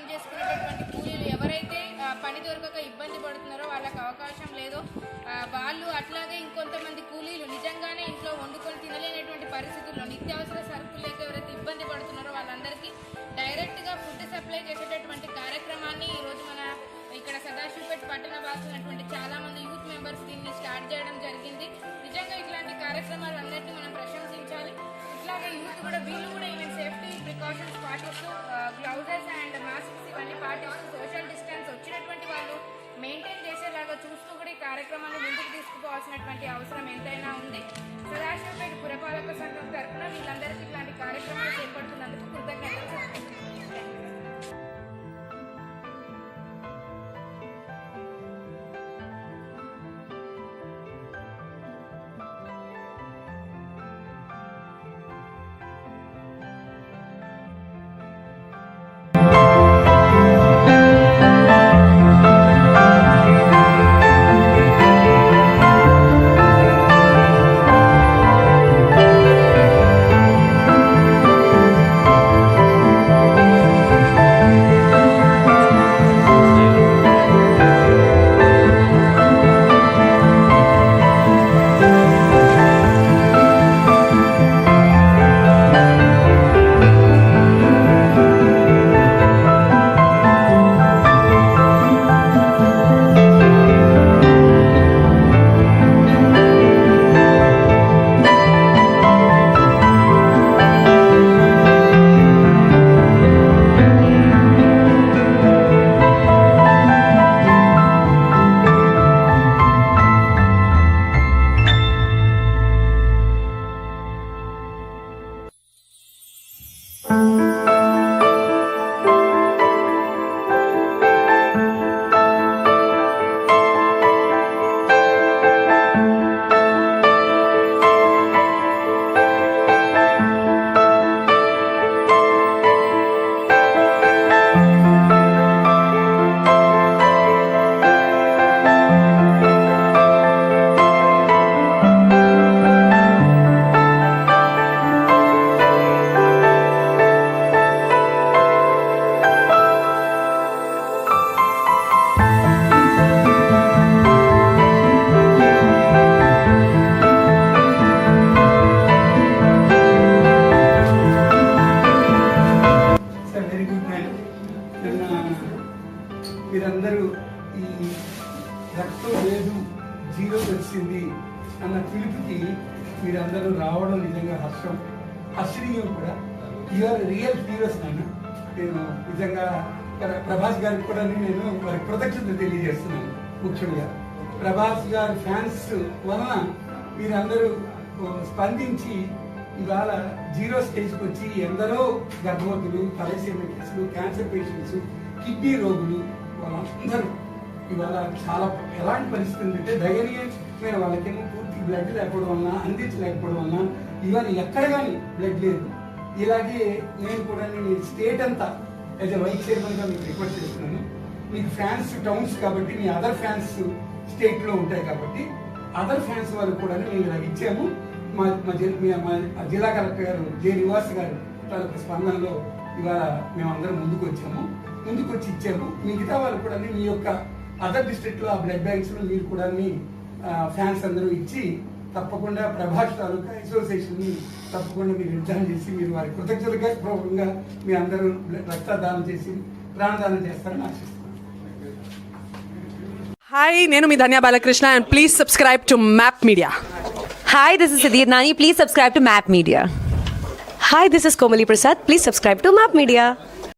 పని చేసుకునేటటువంటి కూలీలు ఎవరైతే పని దొరకక ఇబ్బంది పడుతున్నారో వాళ్ళకి అవకాశం లేదో వాళ్ళు అట్లాగే ఇంకొంతమంది కూలీలు నిజంగానే ఇంట్లో వండుకొని తినలేనటువంటి పరిస్థితుల్లో నిత్యావసర సరుకులు లేక ఎవరైతే ఇబ్బంది పడుతున్నారో వాళ్ళందరికీ డైరెక్ట్గా ఫుడ్ సప్లై చేసేటటువంటి కార్యక్రమాన్ని ఈరోజు మన ఇక్కడ సదాశివపేట పట్టణ వాసులైనటువంటి చాలామంది యూత్ మెంబర్స్ దీన్ని స్టార్ట్ చేయడం జరిగింది. నిజంగా ఇట్లాంటి కార్యక్రమాలు అన్నిటిని మనం ప్రశంసించాలి. ఇట్లాగే యూత్ కూడా వీళ్ళు కూడా ఈవెన్ సేఫ్టీ ప్రికాషన్స్ పాటిస్తూ గ్లౌజెస్ అండ్ మాస్క్స్ ఇవన్నీ పాటిస్తూ సోషల్ డిస్టెన్స్ వచ్చినటువంటి వాళ్ళు మెయింటైన్ చేసేలాగా చూస్తూ కూడా ఈ కార్యక్రమాన్ని ముందుకు తీసుకుపోవాల్సినటువంటి అవసరం ఎంతైనా ఉంది. సదాశివపేట పురపాలక సంఘం తరఫున వీళ్ళందరికీ ఇట్లాంటి కార్యక్రమాలు చేపడుతున్నందుకు కృతజ్ఞతలు చెప్తున్నాను. మీరందరూ ఈ రక్తం లేదు జీరో వచ్చింది అన్న పిలుపుకి మీరందరూ రావడం నిజంగా హర్షణీయం కూడా. యూఆర్ రియల్ హీరోస్ నాన్న. నేను నిజంగా ప్రభాస్ గారికి కూడా నేను వారి కృతజ్ఞతలు తెలియజేస్తున్నాను. ముఖ్యంగా ప్రభాస్ గారి ఫ్యాన్స్ వలన మీరందరూ స్పందించి ఇవాళ జీరో స్టేజ్కి వచ్చి ఎందరో గర్భవతులు, తలసేమియా కేసులు, క్యాన్సర్ పేషెంట్స్, కిడ్నీ రోగులు వాళ్ళందరూ ఇవాళ చాలా ఎలాంటి పరిస్థితి అంటే ధైర్యమైన వాళ్ళకేమో పూర్తి బ్లడ్ లేకపోవడం వలన, అందించలేకపోవడం వలన ఇవాళ ఎక్కడ కానీ బ్లడ్ లేదు. ఇలాగే నేను కూడా స్టేట్ అంతా యాజ్ ఎ వైస్ చైర్మన్గా మీకు రిక్వెస్ట్ చేస్తున్నాను. మీకు ఫ్యాన్స్ టౌన్స్ కాబట్టి మీ అదర్ ఫ్యాన్స్ స్టేట్లో ఉంటాయి కాబట్టి అదర్ ఫ్యాన్స్ వాళ్ళకు కూడా మేము ఇలా ఇచ్చాము. మా జిల్లా కలెక్టర్ గారు జె నివాస్ గారు తాలూకు స్పందనలో ఇవాళ మేమందరం ముందుకు వచ్చి ఇచ్చాము. మిగతా వాళ్ళు కూడా మీ యొక్క అదర్ డిస్ట్రిక్ట్లో ఆ బ్లడ్ బ్యాంక్స్లో మీరు కూడా ఫ్యాన్స్ అందరూ ఇచ్చి తప్పకుండా ప్రభాస్ తాలూకా అసోసియేషన్ని తప్పకుండా మీరు నిర్ధారణ చేసి మీరు వారి కృతజ్ఞతగా మీ అందరూ రక్తదానం చేసి ప్రాణదానం చేస్తారని ఆశిస్తున్నాను. హాయ్, నేను మీ ధన్య Balakrishna and please subscribe to MAP Media. Hi, this is Siddhi Nani. Please subscribe to MAP Media. Hi, this is Komali Prasad. Please subscribe to MAP Media.